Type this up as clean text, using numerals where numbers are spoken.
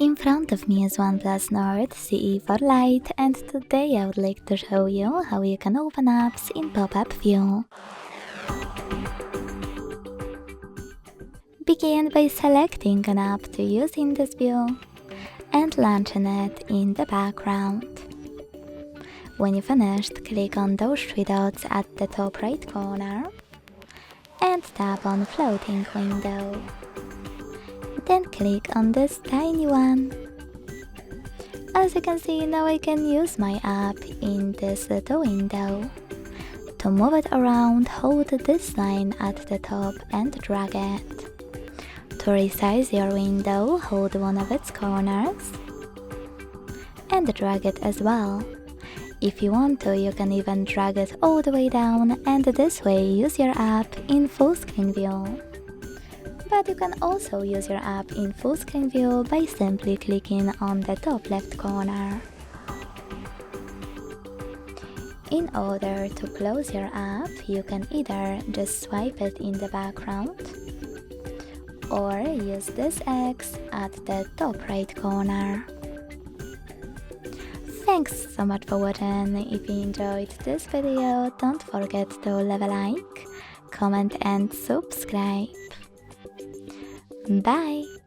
In front of me is OnePlus Nord CE4 Lite, and today I would like to show you how you can open apps in pop-up view. Begin by selecting an app to use in this view and launching it in the background. When you finished, click on those three dots at the top right corner and tap on Floating Window. Then click on this tiny one. As you can see, now I can use my app in this little window. To move it around, hold this line at the top and drag it. To resize your window, hold one of its corners and drag it as well. If you want to, you can even drag it all the way down and this way use your app in full screen view. But you can also use your app in full screen view by simply clicking on the top left corner. In order to close your app, you can either just swipe it in the background or use this X at the top right corner. Thanks so much for watching. If you enjoyed this video, don't forget to leave a like, comment and subscribe. Bye!